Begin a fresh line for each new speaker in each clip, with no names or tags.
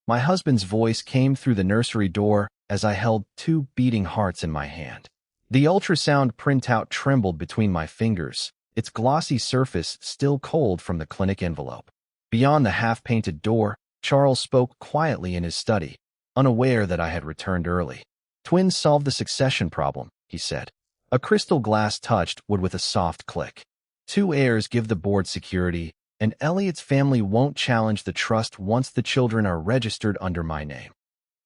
My husband's voice came through the nursery door as I held 2 beating hearts in my hand. The ultrasound printout trembled between my fingers, its glossy surface still cold from the clinic envelope. Beyond the half-painted door, Charles spoke quietly in his study, unaware that I had returned early. "Twins solve the succession problem," he said. A crystal glass touched wood with a soft click. 2 heirs give the board security, and Elliot's family won't challenge the trust once the children are registered under my name.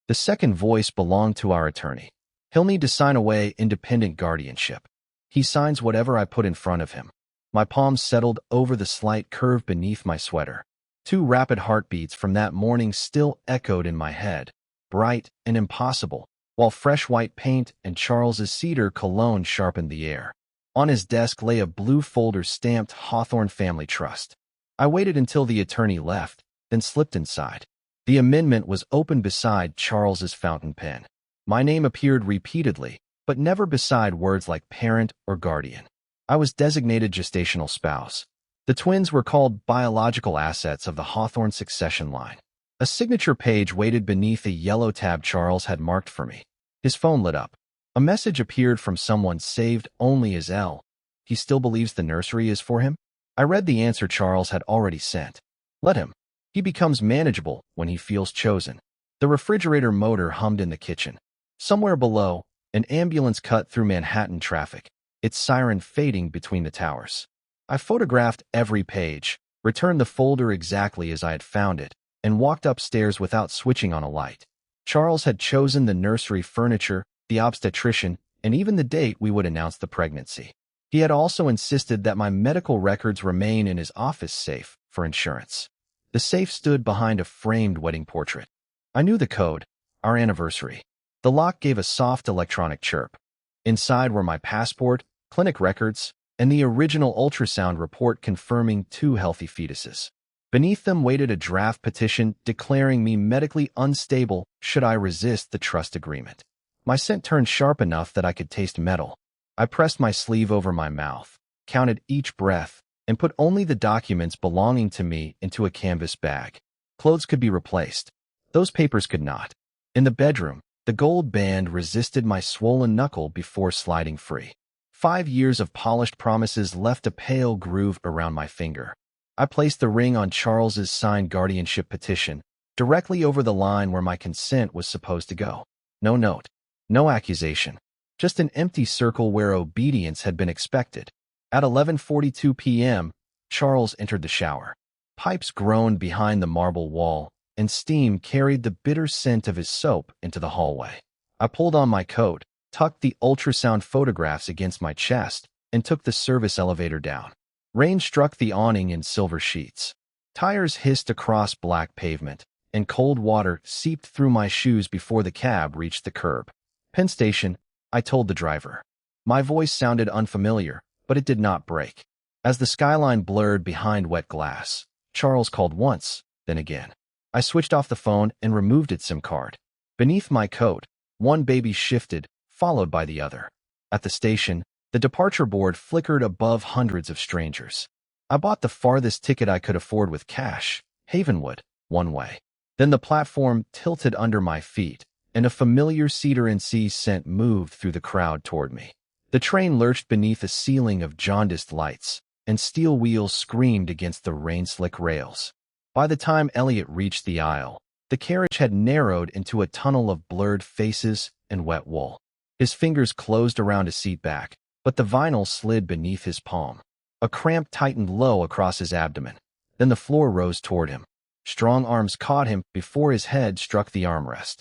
The second voice belonged to our attorney. He'll need to sign away independent guardianship. He signs whatever I put in front of him. My palms settled over the slight curve beneath my sweater. 2 rapid heartbeats from that morning still echoed in my head, bright and impossible, while fresh white paint and Charles's cedar cologne sharpened the air. On his desk lay a blue folder stamped Hawthorne Family Trust. I waited until the attorney left, then slipped inside. The amendment was open beside Charles's fountain pen. My name appeared repeatedly, but never beside words like parent or guardian. I was designated gestational spouse. The twins were called biological assets of the Hawthorne succession line. A signature page waited beneath a yellow tab Charles had marked for me. His phone lit up. A message appeared from someone saved only as L. He still believes the nursery is for him? I read the answer Charles had already sent. Let him. He becomes manageable when he feels chosen. The refrigerator motor hummed in the kitchen. Somewhere below, an ambulance cut through Manhattan traffic, its siren fading between the towers. I photographed every page, returned the folder exactly as I had found it, and walked upstairs without switching on a light. Charles had chosen the nursery furniture, the obstetrician, and even the date we would announce the pregnancy. He had also insisted that my medical records remain in his office safe for insurance. The safe stood behind a framed wedding portrait. I knew the code, our anniversary. The lock gave a soft electronic chirp. Inside were my passport, clinic records, and the original ultrasound report confirming 2 healthy fetuses. Beneath them waited a draft petition declaring me medically unstable should I resist the trust agreement. My scent turned sharp enough that I could taste metal. I pressed my sleeve over my mouth, counted each breath, and put only the documents belonging to me into a canvas bag. Clothes could be replaced. Those papers could not. In the bedroom, the gold band resisted my swollen knuckle before sliding free. 5 years of polished promises left a pale groove around my finger. I placed the ring on Charles's signed guardianship petition, directly over the line where my consent was supposed to go. No note, no accusation, just an empty circle where obedience had been expected. At 11:42 p.m., Charles entered the shower. Pipes groaned behind the marble wall, and steam carried the bitter scent of his soap into the hallway. I pulled on my coat, tucked the ultrasound photographs against my chest, and took the service elevator down. Rain struck the awning in silver sheets. Tires hissed across black pavement, and cold water seeped through my shoes before the cab reached the curb. Penn Station, I told the driver. My voice sounded unfamiliar, but it did not break. As the skyline blurred behind wet glass, Charles called once, then again. I switched off the phone and removed its SIM card. Beneath my coat, one baby shifted, followed by the other. At the station, the departure board flickered above hundreds of strangers. I bought the farthest ticket I could afford with cash, Havenwood, one way. Then the platform tilted under my feet, and a familiar cedar and sea scent moved through the crowd toward me. The train lurched beneath a ceiling of jaundiced lights, and steel wheels screamed against the rain-slick rails. By the time Elliot reached the aisle, the carriage had narrowed into a tunnel of blurred faces and wet wool. His fingers closed around his seat back, but the vinyl slid beneath his palm. A cramp tightened low across his abdomen. Then the floor rose toward him. Strong arms caught him before his head struck the armrest.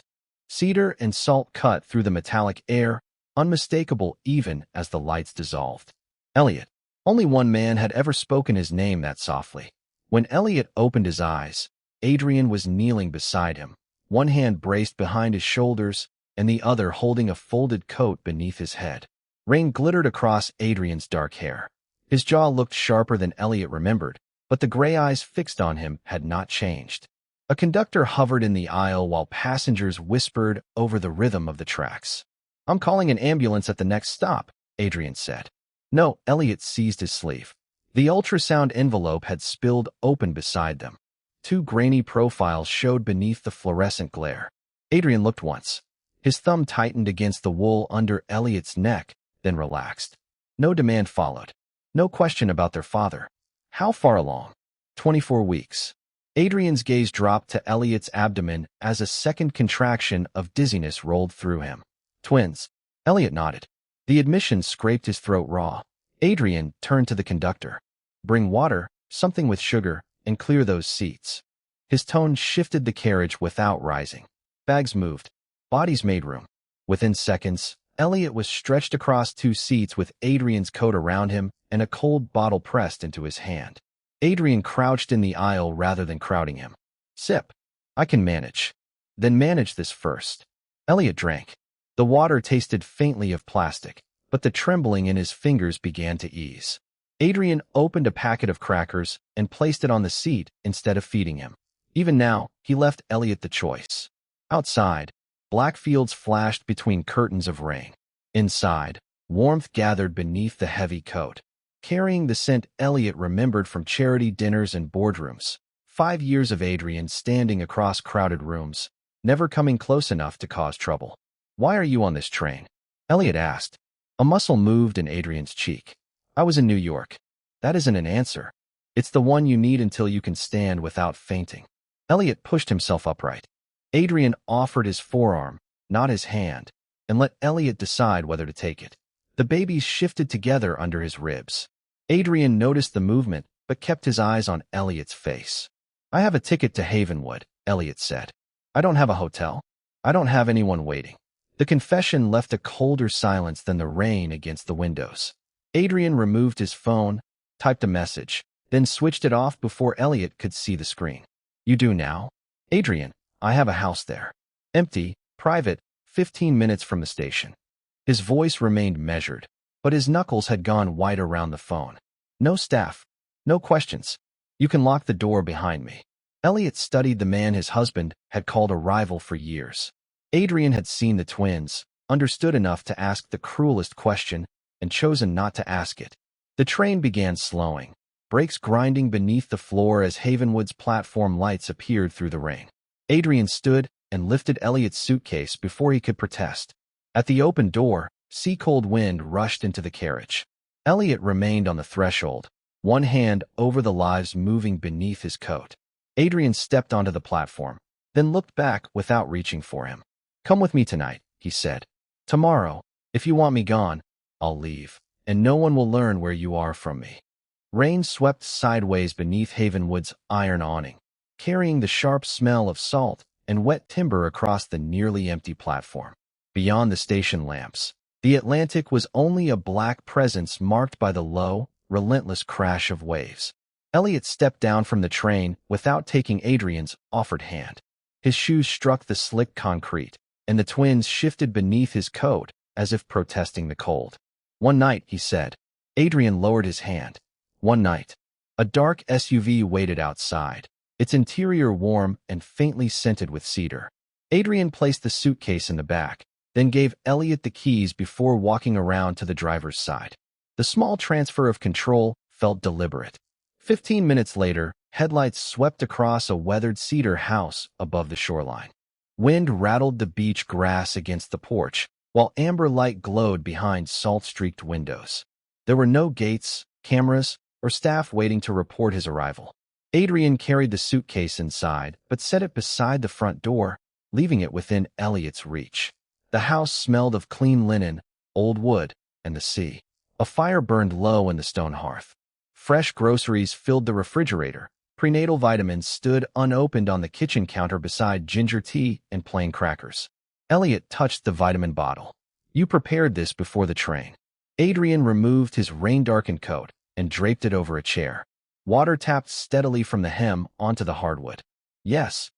Cedar and salt cut through the metallic air, unmistakable even as the lights dissolved. Elliot. Only one man had ever spoken his name that softly. When Elliot opened his eyes, Adrian was kneeling beside him, one hand braced behind his shoulders and the other holding a folded coat beneath his head. Rain glittered across Adrian's dark hair. His jaw looked sharper than Elliot remembered, but the gray eyes fixed on him had not changed. A conductor hovered in the aisle while passengers whispered over the rhythm of the tracks. "I'm calling an ambulance at the next stop," Adrian said. No, Elliot seized his sleeve. The ultrasound envelope had spilled open beside them. Two grainy profiles showed beneath the fluorescent glare. Adrian looked once. His thumb tightened against the wool under Elliot's neck, then relaxed. No demand followed. No question about their father. How far along? 24 weeks. Adrian's gaze dropped to Elliot's abdomen as a second contraction of dizziness rolled through him. Twins. Elliot nodded. The admission scraped his throat raw. Adrian turned to the conductor. Bring water, something with sugar, and clear those seats. His tone shifted the carriage without rising. Bags moved. Bodies made room. Within seconds, Elliot was stretched across two seats with Adrian's coat around him and a cold bottle pressed into his hand. Adrian crouched in the aisle rather than crowding him. Sip. I can manage. Then manage this first. Elliot drank. The water tasted faintly of plastic, but the trembling in his fingers began to ease. Adrian opened a packet of crackers and placed it on the seat instead of feeding him. Even now, he left Elliot the choice. Outside, black fields flashed between curtains of rain. Inside, warmth gathered beneath the heavy coat. Carrying the scent Elliot remembered from charity dinners and boardrooms. 5 years of Adrian standing across crowded rooms, never coming close enough to cause trouble. Why are you on this train? Elliot asked. A muscle moved in Adrian's cheek. I was in New York. That isn't an answer. It's the one you need until you can stand without fainting. Elliot pushed himself upright. Adrian offered his forearm, not his hand, and let Elliot decide whether to take it. The babies shifted together under his ribs. Adrian noticed the movement, but kept his eyes on Elliot's face. I have a ticket to Havenwood, Elliot said. I don't have a hotel. I don't have anyone waiting. The confession left a colder silence than the rain against the windows. Adrian removed his phone, typed a message, then switched it off before Elliot could see the screen. You do now? Adrian, I have a house there. Empty, private, 15 minutes from the station. His voice remained measured, but his knuckles had gone white around the phone. No staff. No questions. You can lock the door behind me. Elliot studied the man his husband had called a rival for years. Adrian had seen the twins, understood enough to ask the cruelest question, and chosen not to ask it. The train began slowing, brakes grinding beneath the floor as Havenwood's platform lights appeared through the rain. Adrian stood and lifted Elliot's suitcase before he could protest. At the open door, sea-cold wind rushed into the carriage. Elliot remained on the threshold, one hand over the lives moving beneath his coat. Adrian stepped onto the platform, then looked back without reaching for him. Come with me tonight, he said. Tomorrow, if you want me gone, I'll leave, and no one will learn where you are from me. Rain swept sideways beneath Havenwood's iron awning, carrying the sharp smell of salt and wet timber across the nearly empty platform. Beyond the station lamps, the Atlantic was only a black presence marked by the low, relentless crash of waves. Elliot stepped down from the train without taking Adrian's offered hand. His shoes struck the slick concrete, and the twins shifted beneath his coat as if protesting the cold. One night, he said. Adrian lowered his hand. One night. A dark SUV waited outside, its interior warm and faintly scented with cedar. Adrian placed the suitcase in the back, then gave Elliot the keys before walking around to the driver's side. The small transfer of control felt deliberate. 15 minutes later, headlights swept across a weathered cedar house above the shoreline. Wind rattled the beach grass against the porch, while amber light glowed behind salt-streaked windows. There were no gates, cameras, or staff waiting to report his arrival. Adrian carried the suitcase inside, but set it beside the front door, leaving it within Elliot's reach. The house smelled of clean linen, old wood, and the sea. A fire burned low in the stone hearth. Fresh groceries filled the refrigerator. Prenatal vitamins stood unopened on the kitchen counter beside ginger tea and plain crackers. Elliot touched the vitamin bottle. You prepared this before the train. Adrian removed his rain-darkened coat and draped it over a chair. Water tapped steadily from the hem onto the hardwood. Yes.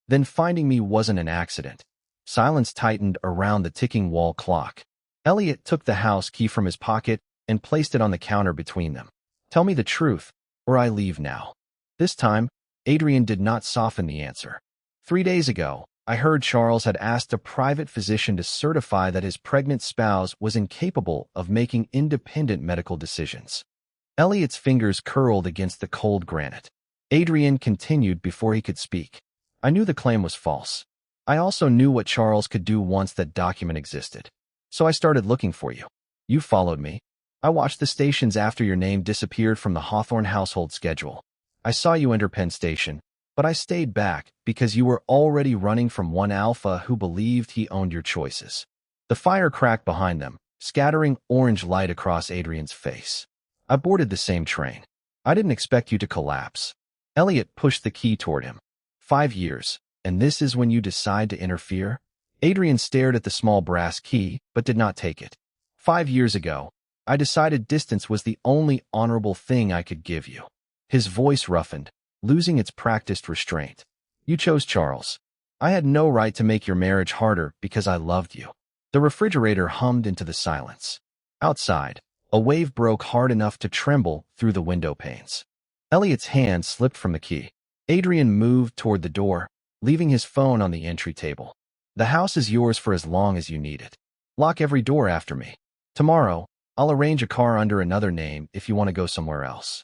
Then finding me wasn't an accident. Silence tightened around the ticking wall clock. Elliot took the house key from his pocket and placed it on the counter between them. Tell me the truth, or I leave now. This time, Adrian did not soften the answer. 3 days ago, I heard Charles had asked a private physician to certify that his pregnant spouse was incapable of making independent medical decisions. Elliot's fingers curled against the cold granite. Adrian continued before he could speak. I knew the claim was false. I also knew what Charles could do once that document existed. So I started looking for you. You followed me. I watched the stations after your name disappeared from the Hawthorne household schedule. I saw you enter Penn Station, but I stayed back because you were already running from one alpha who believed he owned your choices. The fire cracked behind them, scattering orange light across Adrian's face. I boarded the same train. I didn't expect you to collapse. Elliot pushed the key toward him. 5 years, and this is when you decide to interfere? Adrian stared at the small brass key, but did not take it. 5 years ago, I decided distance was the only honorable thing I could give you. His voice roughened, losing its practiced restraint. You chose Charles. I had no right to make your marriage harder because I loved you. The refrigerator hummed into the silence. Outside, a wave broke hard enough to tremble through the window panes. Elliot's hand slipped from the key. Adrian moved toward the door, leaving his phone on the entry table. The house is yours for as long as you need it. Lock every door after me. Tomorrow, I'll arrange a car under another name if you want to go somewhere else.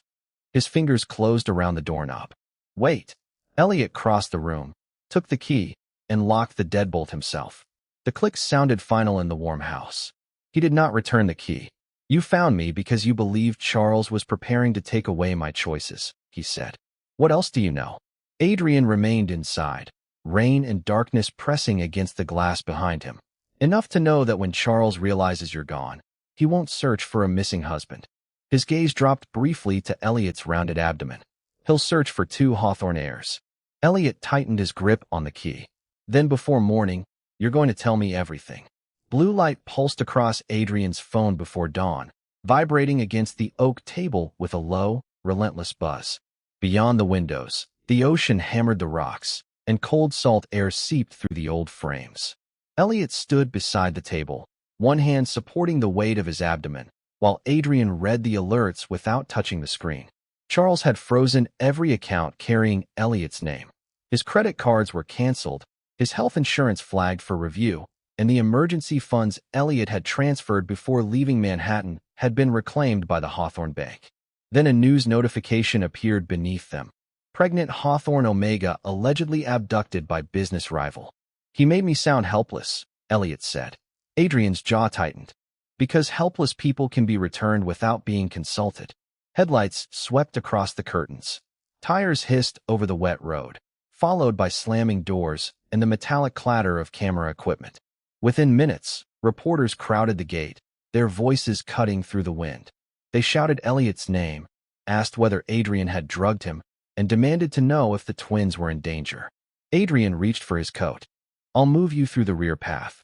His fingers closed around the doorknob. Wait. Elliot crossed the room, took the key, and locked the deadbolt himself. The click sounded final in the warm house. He did not return the key. You found me because you believed Charles was preparing to take away my choices, he said. What else do you know? Adrian remained inside, rain and darkness pressing against the glass behind him. Enough to know that when Charles realizes you're gone, he won't search for a missing husband. His gaze dropped briefly to Elliot's rounded abdomen. He'll search for 2 Hawthorne heirs. Elliot tightened his grip on the key. Then before morning, you're going to tell me everything. Blue light pulsed across Adrian's phone before dawn, vibrating against the oak table with a low, relentless buzz. Beyond the windows, the ocean hammered the rocks, and cold salt air seeped through the old frames. Elliot stood beside the table, one hand supporting the weight of his abdomen, while Adrian read the alerts without touching the screen. Charles had frozen every account carrying Elliot's name. His credit cards were canceled, his health insurance flagged for review, and the emergency funds Elliot had transferred before leaving Manhattan had been reclaimed by the Hawthorne Bank. Then a news notification appeared beneath them. Pregnant Hawthorne Omega allegedly abducted by business rival. He made me sound helpless, Elliot said. Adrian's jaw tightened. Because helpless people can be returned without being consulted. Headlights swept across the curtains. Tires hissed over the wet road, followed by slamming doors and the metallic clatter of camera equipment. Within minutes, reporters crowded the gate, their voices cutting through the wind. They shouted Elliot's name, asked whether Adrian had drugged him, and demanded to know if the twins were in danger. Adrian reached for his coat. I'll move you through the rear path.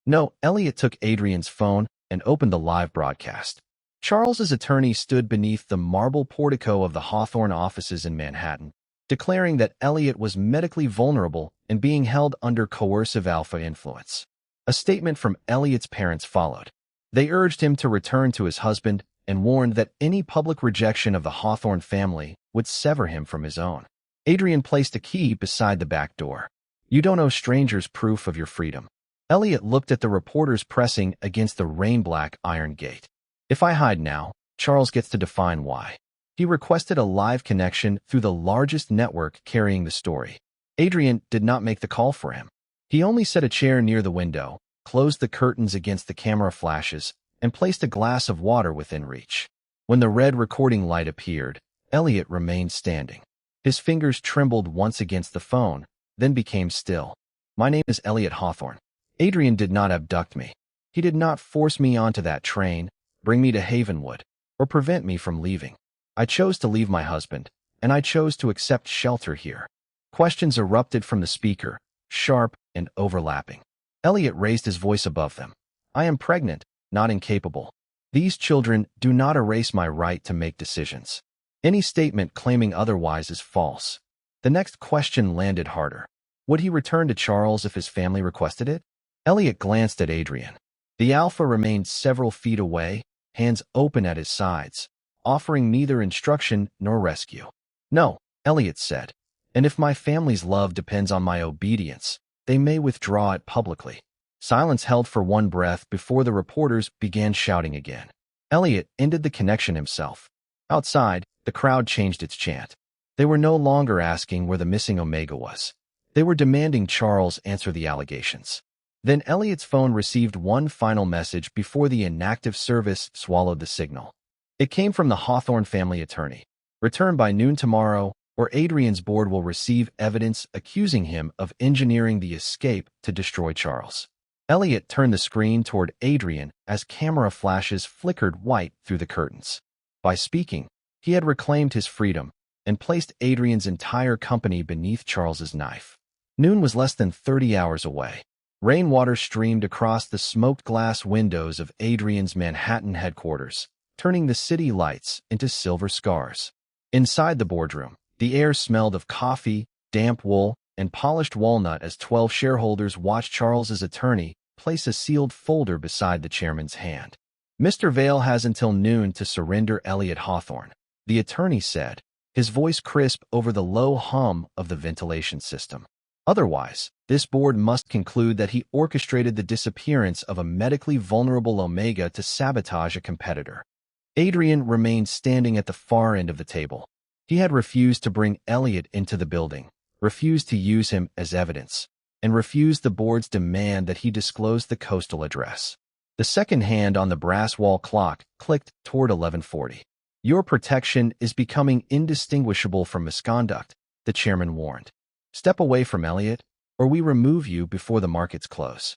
No, Elliot took Adrian's phone and opened the live broadcast. Charles's attorney stood beneath the marble portico of the Hawthorne offices in Manhattan, declaring that Elliot was medically vulnerable and being held under coercive alpha influence. A statement from Elliot's parents followed. They urged him to return to his husband and warned that any public rejection of the Hawthorne family would sever him from his own. Adrian placed a key beside the back door. You don't owe strangers proof of your freedom. Elliot looked at the reporters pressing against the rain-black iron gate. If I hide now, Charles gets to define why. He requested a live connection through the largest network carrying the story. Adrian did not make the call for him. He only set a chair near the window, closed the curtains against the camera flashes, and placed a glass of water within reach. When the red recording light appeared, Elliot remained standing. His fingers trembled once against the phone, then became still. My name is Elliot Hawthorne. Adrian did not abduct me. He did not force me onto that train, bring me to Havenwood, or prevent me from leaving. I chose to leave my husband, and I chose to accept shelter here. Questions erupted from the speaker, sharp and overlapping. Elliot raised his voice above them. I am pregnant, not incapable. These children do not erase my right to make decisions. Any statement claiming otherwise is false. The next question landed harder. Would he return to Charles if his family requested it? Elliot glanced at Adrian. The alpha remained several feet away, hands open at his sides, offering neither instruction nor rescue. No, Elliot said. And if my family's love depends on my obedience, they may withdraw it publicly. Silence held for one breath before the reporters began shouting again. Elliot ended the connection himself. Outside, the crowd changed its chant. They were no longer asking where the missing Omega was. They were demanding Charles answer the allegations. Then Elliot's phone received one final message before the inactive service swallowed the signal. It came from the Hawthorne family attorney. Return by noon tomorrow, or Adrian's board will receive evidence accusing him of engineering the escape to destroy Charles. Elliot turned the screen toward Adrian as camera flashes flickered white through the curtains. By speaking, he had reclaimed his freedom and placed Adrian's entire company beneath Charles's knife. Noon was less than 30 hours away. Rainwater streamed across the smoked glass windows of Adrian's Manhattan headquarters, turning the city lights into silver scars. Inside the boardroom, the air smelled of coffee, damp wool, and polished walnut as 12 shareholders watched Charles's attorney place a sealed folder beside the chairman's hand. Mr. Vale has until noon to surrender Elliot Hawthorne, the attorney said, his voice crisp over the low hum of the ventilation system. Otherwise, this board must conclude that he orchestrated the disappearance of a medically vulnerable Omega to sabotage a competitor. Adrian remained standing at the far end of the table. He had refused to bring Elliot into the building, refused to use him as evidence, and refused the board's demand that he disclose the coastal address. The second hand on the brass wall clock clicked toward 11:40. Your protection is becoming indistinguishable from misconduct, the chairman warned. Step away from Elliot, or we remove you before the markets close.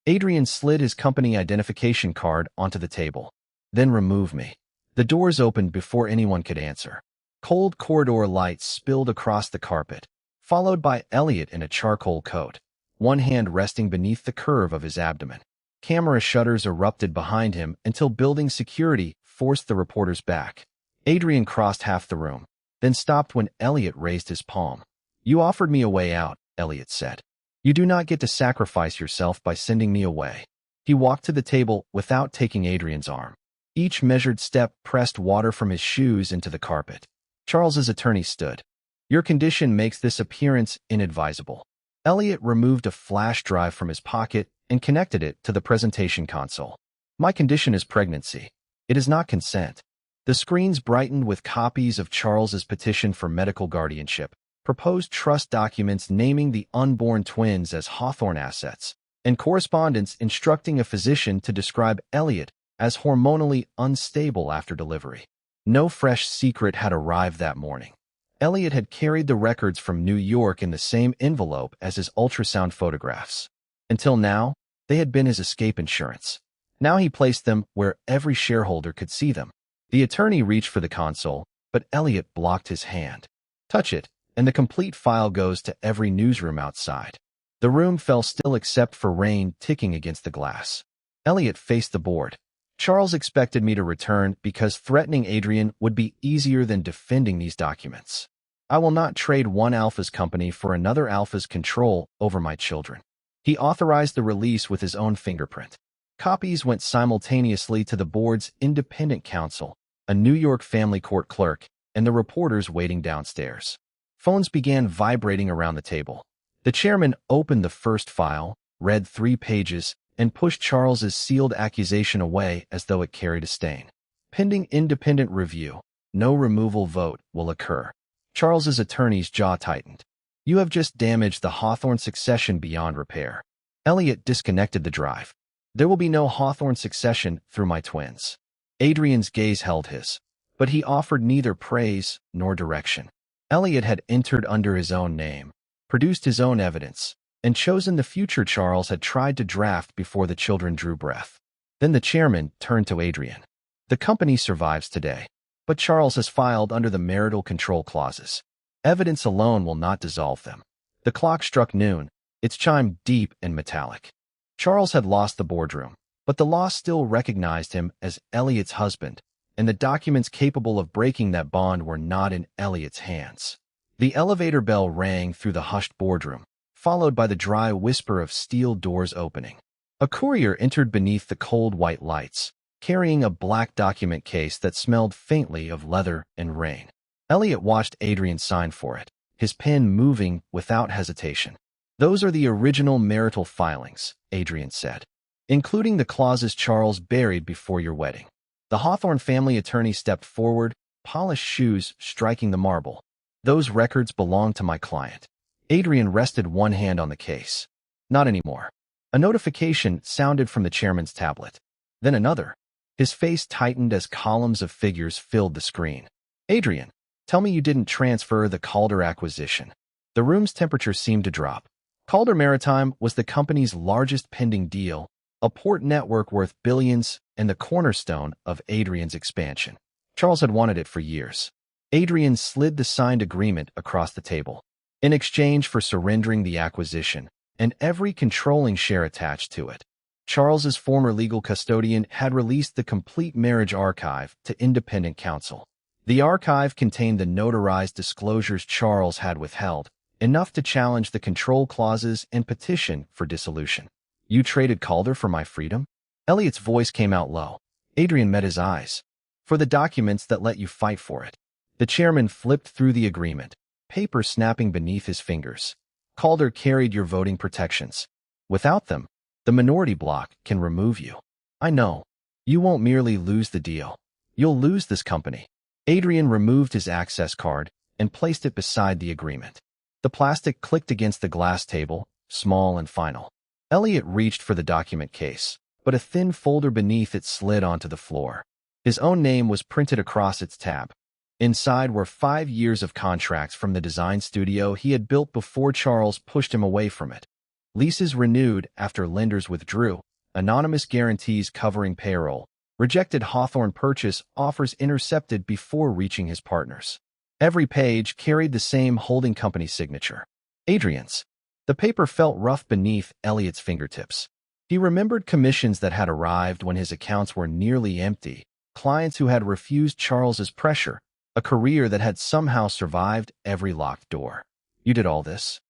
Adrian slid his company identification card onto the table. Then remove me. The doors opened before anyone could answer. Cold corridor lights spilled across the carpet, followed by Elliot in a charcoal coat, one hand resting beneath the curve of his abdomen. Camera shutters erupted behind him until building security forced the reporters back. Adrian crossed half the room, then stopped when Elliot raised his palm. You offered me a way out, Elliot said. You do not get to sacrifice yourself by sending me away. He walked to the table without taking Adrian's arm. Each measured step pressed water from his shoes into the carpet. Charles's attorney stood. Your condition makes this appearance inadvisable. Elliot removed a flash drive from his pocket and connected it to the presentation console. My condition is pregnancy. It is not consent. The screens brightened with copies of Charles's petition for medical guardianship, proposed trust documents naming the unborn twins as Hawthorne assets, and correspondence instructing a physician to describe Elliot as hormonally unstable after delivery. No fresh secret had arrived that morning. Elliot had carried the records from New York in the same envelope as his ultrasound photographs. Until now, they had been his escape insurance. Now he placed them where every shareholder could see them. The attorney reached for the console, but Elliot blocked his hand. Touch it, and the complete file goes to every newsroom outside. The room fell still except for rain ticking against the glass. Elliot faced the board. Charles expected me to return because threatening Adrian would be easier than defending these documents. I will not trade one Alpha's company for another Alpha's control over my children. He authorized the release with his own fingerprint. Copies went simultaneously to the board's independent counsel, a New York family court clerk, and the reporters waiting downstairs. Phones began vibrating around the table. The chairman opened the first file, read 3 pages, and pushed Charles's sealed accusation away as though it carried a stain. Pending independent review, no removal vote will occur. Charles's attorney's jaw tightened. You have just damaged the Hawthorne succession beyond repair. Elliot disconnected the drive. There will be no Hawthorne succession through my twins. Adrian's gaze held his, but he offered neither praise nor direction. Elliot had entered under his own name, produced his own evidence, and chosen the future Charles had tried to draft before the children drew breath. Then the chairman turned to Adrian. The company survives today, but Charles has filed under the marital control clauses. Evidence alone will not dissolve them. The clock struck noon, its chime deep and metallic. Charles had lost the boardroom, but the law still recognized him as Elliot's husband, and the documents capable of breaking that bond were not in Elliot's hands. The elevator bell rang through the hushed boardroom, followed by the dry whisper of steel doors opening. A courier entered beneath the cold white lights, carrying a black document case that smelled faintly of leather and rain. Elliot watched Adrian sign for it, his pen moving without hesitation. Those are the original marital filings, Adrian said, including the clauses Charles buried before your wedding. The Hawthorne family attorney stepped forward, polished shoes striking the marble. Those records belong to my client. Adrian rested one hand on the case. Not anymore. A notification sounded from the chairman's tablet. Then another. His face tightened as columns of figures filled the screen. Adrian, tell me you didn't transfer the Calder acquisition. The room's temperature seemed to drop. Calder Maritime was the company's largest pending deal, a port network worth billions and the cornerstone of Adrian's expansion. Charles had wanted it for years. Adrian slid the signed agreement across the table. In exchange for surrendering the acquisition and every controlling share attached to it, Charles's former legal custodian had released the complete marriage archive to independent counsel. The archive contained the notarized disclosures Charles had withheld, enough to challenge the control clauses and petition for dissolution. You traded Calder for my freedom? Elliot's voice came out low. Adrian met his eyes. For the documents that let you fight for it. The chairman flipped through the agreement, paper snapping beneath his fingers. Calder carried your voting protections. Without them, the minority bloc can remove you. I know. You won't merely lose the deal. You'll lose this company. Adrian removed his access card and placed it beside the agreement. The plastic clicked against the glass table, small and final. Elliot reached for the document case, but a thin folder beneath it slid onto the floor. His own name was printed across its tab. Inside were 5 years of contracts from the design studio he had built before Charles pushed him away from it. Leases renewed after lenders withdrew, anonymous guarantees covering payroll, rejected Hawthorne purchase offers intercepted before reaching his partners. Every page carried the same holding company signature. Adrian's. The paper felt rough beneath Elliot's fingertips. He remembered commissions that had arrived when his accounts were nearly empty, clients who had refused Charles's pressure, a career that had somehow survived every locked door. You did all this?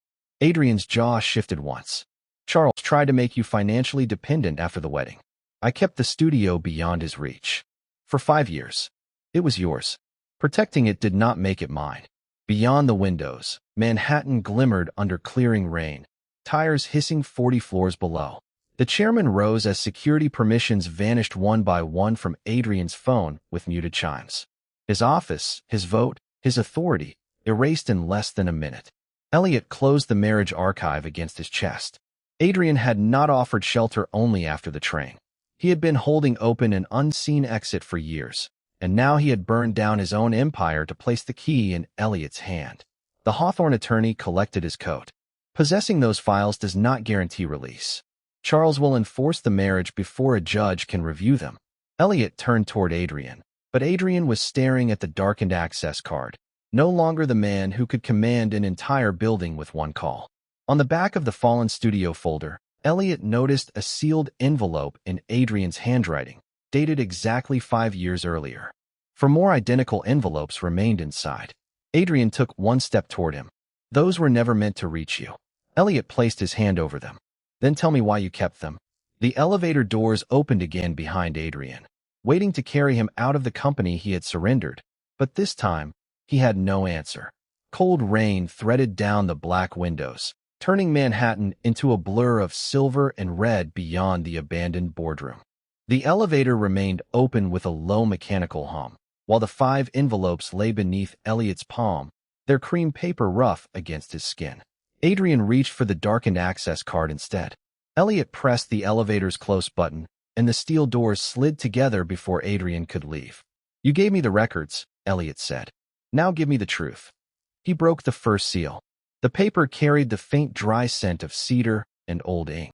Adrian's jaw shifted once. Charles tried to make you financially dependent after the wedding. I kept the studio beyond his reach. For 5 years. It was yours. Protecting it did not make it mine. Beyond the windows, Manhattan glimmered under clearing rain, tires hissing 40 floors below. The chairman rose as security permissions vanished one by one from Adrian's phone with muted chimes. His office, his vote, his authority, erased in less than a minute. Elliot closed the marriage archive against his chest. Adrian had not offered shelter only after the train. He had been holding open an unseen exit for years, and now he had burned down his own empire to place the key in Elliot's hand. The Hawthorne attorney collected his coat. Possessing those files does not guarantee release. Charles will enforce the marriage before a judge can review them. Elliot turned toward Adrian, but Adrian was staring at the darkened access card, no longer the man who could command an entire building with one call. On the back of the fallen studio folder, Elliot noticed a sealed envelope in Adrian's handwriting, dated exactly 5 years earlier. 4 more identical envelopes remained inside. Adrian took one step toward him. Those were never meant to reach you. Elliot placed his hand over them. Then tell me why you kept them. The elevator doors opened again behind Adrian, waiting to carry him out of the company he had surrendered. But this time, he had no answer. Cold rain threaded down the black windows, turning Manhattan into a blur of silver and red beyond the abandoned boardroom. The elevator remained open with a low mechanical hum, while the 5 envelopes lay beneath Elliot's palm, their cream paper rough against his skin. Adrian reached for the darkened access card instead. Elliot pressed the elevator's close button, and the steel doors slid together before Adrian could leave. You gave me the records, Elliot said. Now give me the truth. He broke the first seal. The paper carried the faint dry scent of cedar and old ink.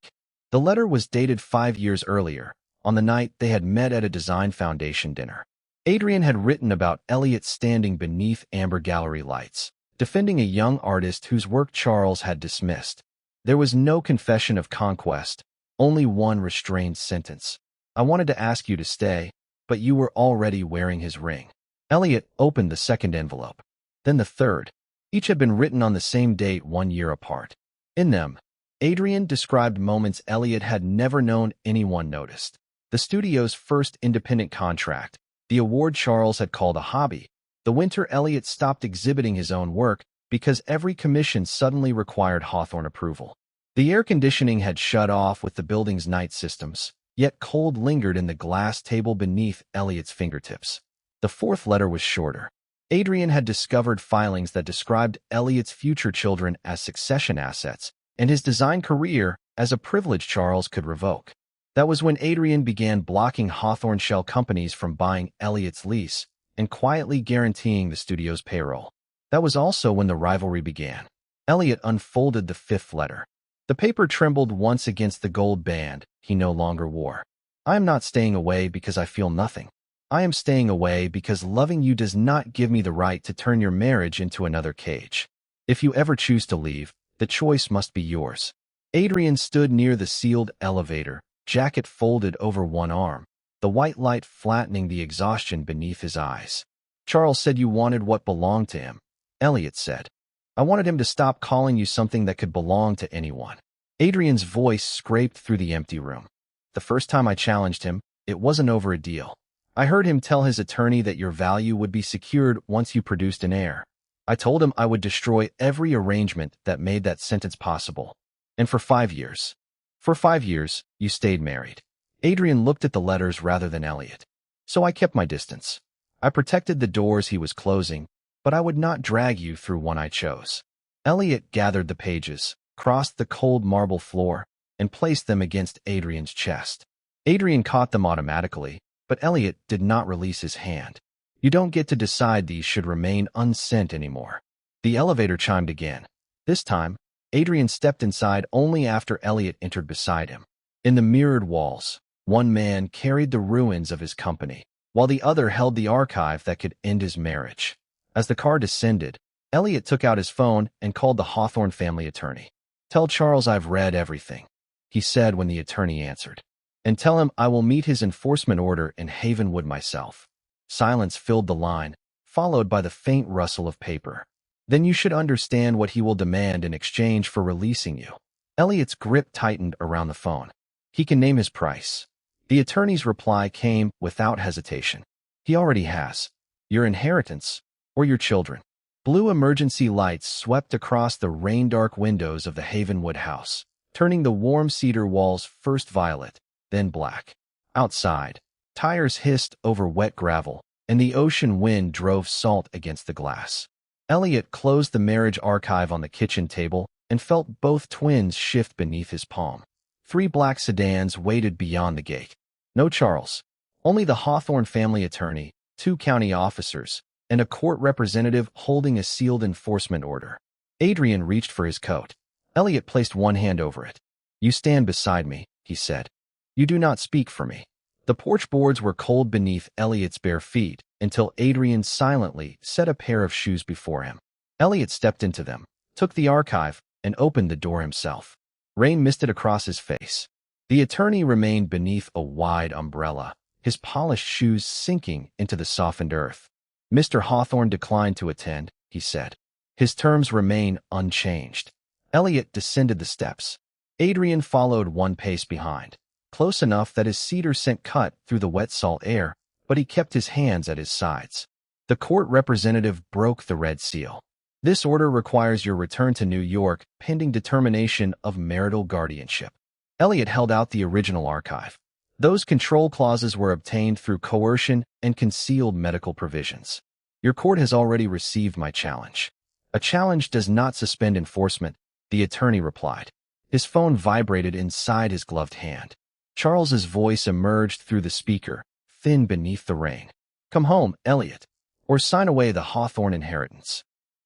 The letter was dated 5 years earlier, on the night they had met at a design foundation dinner. Adrian had written about Elliot standing beneath amber gallery lights, defending a young artist whose work Charles had dismissed. There was no confession of conquest, only one restrained sentence. I wanted to ask you to stay, but you were already wearing his ring. Elliot opened the second envelope, then the third. Each had been written on the same date 1 year apart. In them, Adrian described moments Elliot had never known anyone noticed. The studio's first independent contract, the award Charles had called a hobby, the winter Elliot stopped exhibiting his own work because every commission suddenly required Hawthorne approval. The air conditioning had shut off with the building's night systems, yet cold lingered in the glass table beneath Elliot's fingertips. The fourth letter was shorter. Adrian had discovered filings that described Elliot's future children as succession assets and his design career as a privilege Charles could revoke. That was when Adrian began blocking Hawthorne shell companies from buying Elliot's lease and quietly guaranteeing the studio's payroll. That was also when the rivalry began. Elliot unfolded the fifth letter. The paper trembled once against the gold band he no longer wore. I am not staying away because I feel nothing. I am staying away because loving you does not give me the right to turn your marriage into another cage. If you ever choose to leave, the choice must be yours. Adrian stood near the sealed elevator, jacket folded over one arm, the white light flattening the exhaustion beneath his eyes. Charles said you wanted what belonged to him. Elliot said, I wanted him to stop calling you something that could belong to anyone. Adrian's voice scraped through the empty room. The first time I challenged him, it wasn't over a deal. I heard him tell his attorney that your value would be secured once you produced an heir. I told him I would destroy every arrangement that made that sentence possible. And for 5 years. For 5 years, you stayed married. Adrian looked at the letters rather than Elliot. So I kept my distance. I protected the doors he was closing, but I would not drag you through one I chose. Elliot gathered the pages, crossed the cold marble floor, and placed them against Adrian's chest. Adrian caught them automatically, but Elliot did not release his hand. You don't get to decide these should remain unsent anymore. The elevator chimed again. This time, Adrian stepped inside only after Elliot entered beside him. In the mirrored walls, one man carried the ruins of his company, while the other held the archive that could end his marriage. As the car descended, Elliot took out his phone and called the Hawthorne family attorney. Tell Charles I've read everything, he said when the attorney answered. And tell him I will meet his enforcement order in Havenwood myself. Silence filled the line, followed by the faint rustle of paper. Then you should understand what he will demand in exchange for releasing you. Elliot's grip tightened around the phone. He can name his price. The attorney's reply came without hesitation. He already has. Your inheritance, or your children. Blue emergency lights swept across the rain-dark windows of the Havenwood house, turning the warm cedar walls first violet, then black. Outside, tires hissed over wet gravel, and the ocean wind drove salt against the glass. Elliot closed the marriage archive on the kitchen table and felt both twins shift beneath his palm. 3 black sedans waited beyond the gate. No Charles. Only the Hawthorne family attorney, 2 county officers, and a court representative holding a sealed enforcement order. Adrian reached for his coat. Elliot placed one hand over it. You stand beside me, he said. You do not speak for me. The porch boards were cold beneath Elliot's bare feet until Adrian silently set a pair of shoes before him. Elliot stepped into them, took the archive, and opened the door himself. Rain misted across his face. The attorney remained beneath a wide umbrella, his polished shoes sinking into the softened earth. Mr. Hawthorne declined to attend, he said. His terms remain unchanged. Elliot descended the steps. Adrian followed 1 pace behind, close enough that his cedar scent cut through the wet salt air, but he kept his hands at his sides. The court representative broke the red seal. This order requires your return to New York pending determination of marital guardianship. Elliot held out the original archive. Those control clauses were obtained through coercion and concealed medical provisions. Your court has already received my challenge. A challenge does not suspend enforcement, the attorney replied. His phone vibrated inside his gloved hand. Charles's voice emerged through the speaker, thin beneath the rain. Come home, Elliot, or sign away the Hawthorne inheritance.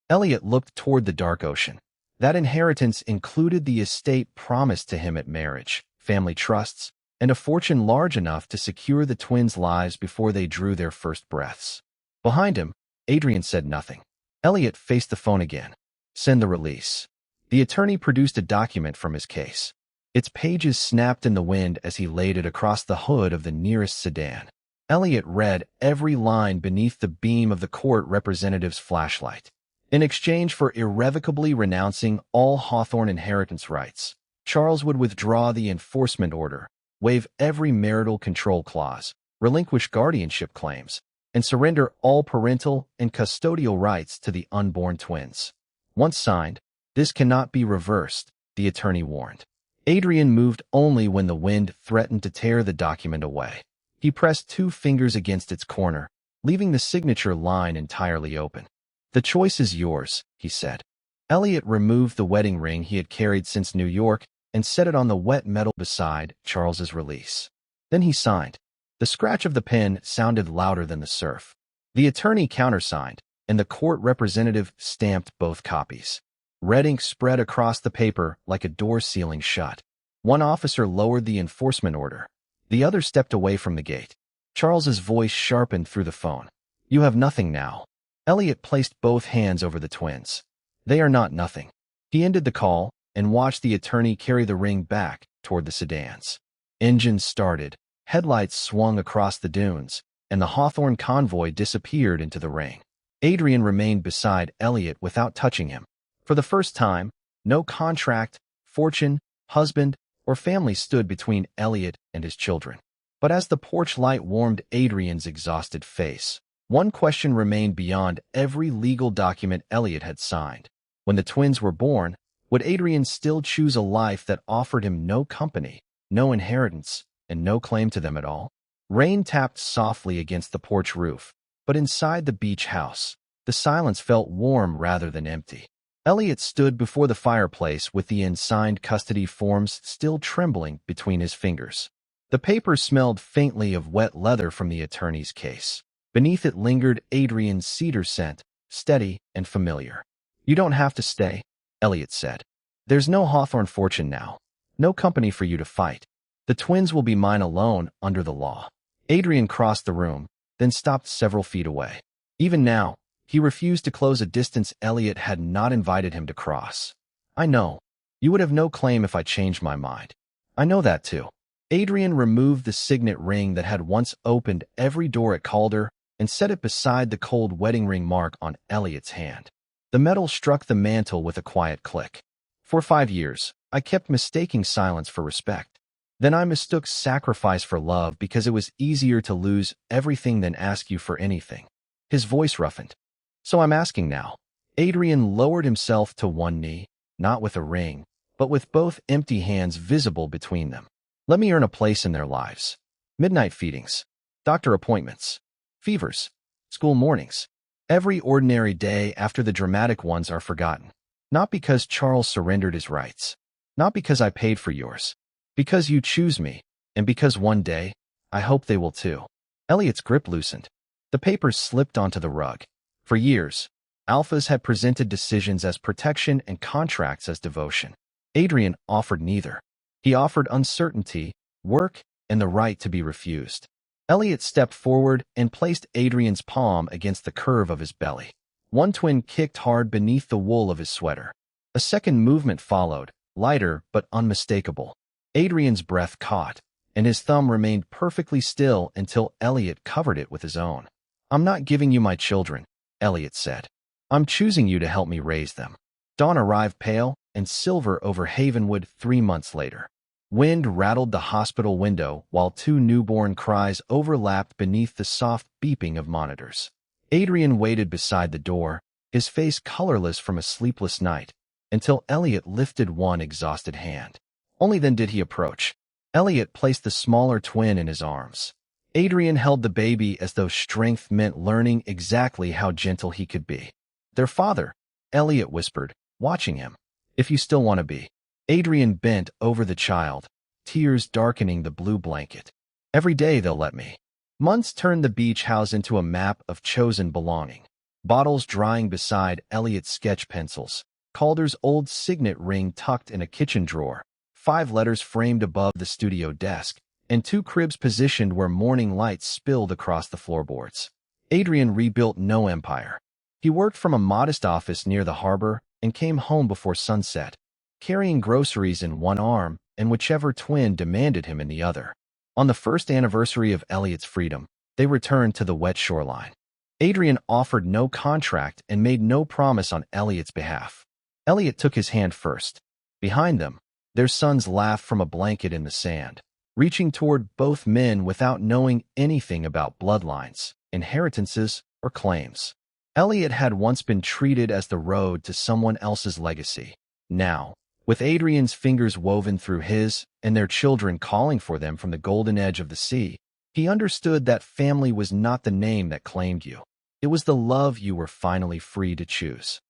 Elliot looked toward the dark ocean. That inheritance included the estate promised to him at marriage, family trusts, and a fortune large enough to secure the twins' lives before they drew their first breaths. Behind him, Adrian said nothing. Elliot faced the phone again. Send the release. The attorney produced a document from his case. Its pages snapped in the wind as he laid it across the hood of the nearest sedan. Elliot read every line beneath the beam of the court representative's flashlight. In exchange for irrevocably renouncing all Hawthorne inheritance rights, Charles would withdraw the enforcement order, waive every marital control clause, relinquish guardianship claims, and surrender all parental and custodial rights to the unborn twins. Once signed, this cannot be reversed, the attorney warned. Adrian moved only when the wind threatened to tear the document away. He pressed 2 fingers against its corner, leaving the signature line entirely open. "The choice is yours," he said. Elliot removed the wedding ring he had carried since New York and set it on the wet metal beside Charles's release. Then he signed. The scratch of the pen sounded louder than the surf. The attorney countersigned, and the court representative stamped both copies. Red ink spread across the paper like a door sealing shut. One officer lowered the enforcement order. The other stepped away from the gate. Charles's voice sharpened through the phone. "You have nothing now." Elliot placed both hands over the twins. "They are not nothing." He ended the call and watched the attorney carry the ring back toward the sedans. Engines started, headlights swung across the dunes, and the Hawthorne convoy disappeared into the rain. Adrian remained beside Elliot without touching him. For the first time, no contract, fortune, husband, or family stood between Elliot and his children. But as the porch light warmed Adrian's exhausted face, one question remained beyond every legal document Elliot had signed. When the twins were born, would Adrian still choose a life that offered him no company, no inheritance, and no claim to them at all? Rain tapped softly against the porch roof, but inside the beach house, the silence felt warm rather than empty. Elliot stood before the fireplace with the unsigned custody forms still trembling between his fingers. The paper smelled faintly of wet leather from the attorney's case. Beneath it lingered Adrian's cedar scent, steady and familiar. "You don't have to stay," Elliot said. "There's no Hawthorne fortune now. No company for you to fight. The twins will be mine alone under the law." Adrian crossed the room, then stopped several feet away. Even now, he refused to close a distance Elliot had not invited him to cross. "I know. You would have no claim if I changed my mind. I know that too." Adrian removed the signet ring that had once opened every door at Calder and set it beside the cold wedding ring mark on Elliot's hand. The metal struck the mantel with a quiet click. "For 5 years, I kept mistaking silence for respect. Then I mistook sacrifice for love because it was easier to lose everything than ask you for anything." His voice roughened. "So I'm asking now." Adrian lowered himself to one knee, not with a ring, but with both empty hands visible between them. "Let me earn a place in their lives. Midnight feedings, doctor appointments, fevers, school mornings. Every ordinary day after the dramatic ones are forgotten. Not because Charles surrendered his rights. Not because I paid for yours. Because you choose me, and because one day, I hope they will too." Elliot's grip loosened. The papers slipped onto the rug. For years, alphas had presented decisions as protection and contracts as devotion. Adrian offered neither. He offered uncertainty, work, and the right to be refused. Elliot stepped forward and placed Adrian's palm against the curve of his belly. One twin kicked hard beneath the wool of his sweater. A second movement followed, lighter but unmistakable. Adrian's breath caught, and his thumb remained perfectly still until Elliot covered it with his own. "I'm not giving you my children," Elliot said. "I'm choosing you to help me raise them." Dawn arrived pale and silver over Havenwood 3 months later. Wind rattled the hospital window while 2 newborn cries overlapped beneath the soft beeping of monitors. Adrian waited beside the door, his face colorless from a sleepless night, until Elliot lifted one exhausted hand. Only then did he approach. Elliot placed the smaller twin in his arms. Adrian held the baby as though strength meant learning exactly how gentle he could be. "Their father," Elliot whispered, watching him. "If you still want to be." Adrian bent over the child, tears darkening the blue blanket. "Every day they'll let me." Months turned the beach house into a map of chosen belonging. Bottles drying beside Elliot's sketch pencils, Calder's old signet ring tucked in a kitchen drawer, 5 letters framed above the studio desk, and 2 cribs positioned where morning light spilled across the floorboards. Adrian rebuilt no empire. He worked from a modest office near the harbor and came home before sunset, carrying groceries in one arm and whichever twin demanded him in the other. On the first anniversary of Elliot's freedom, they returned to the wet shoreline. Adrian offered no contract and made no promise on Elliot's behalf. Elliot took his hand first. Behind them, their sons laughed from a blanket in the sand, reaching toward both men without knowing anything about bloodlines, inheritances, or claims. Elliot had once been treated as the road to someone else's legacy. Now, with Adrian's fingers woven through his and their children calling for them from the golden edge of the sea, He understood that family was not the name that claimed you. It was the love you were finally free to choose.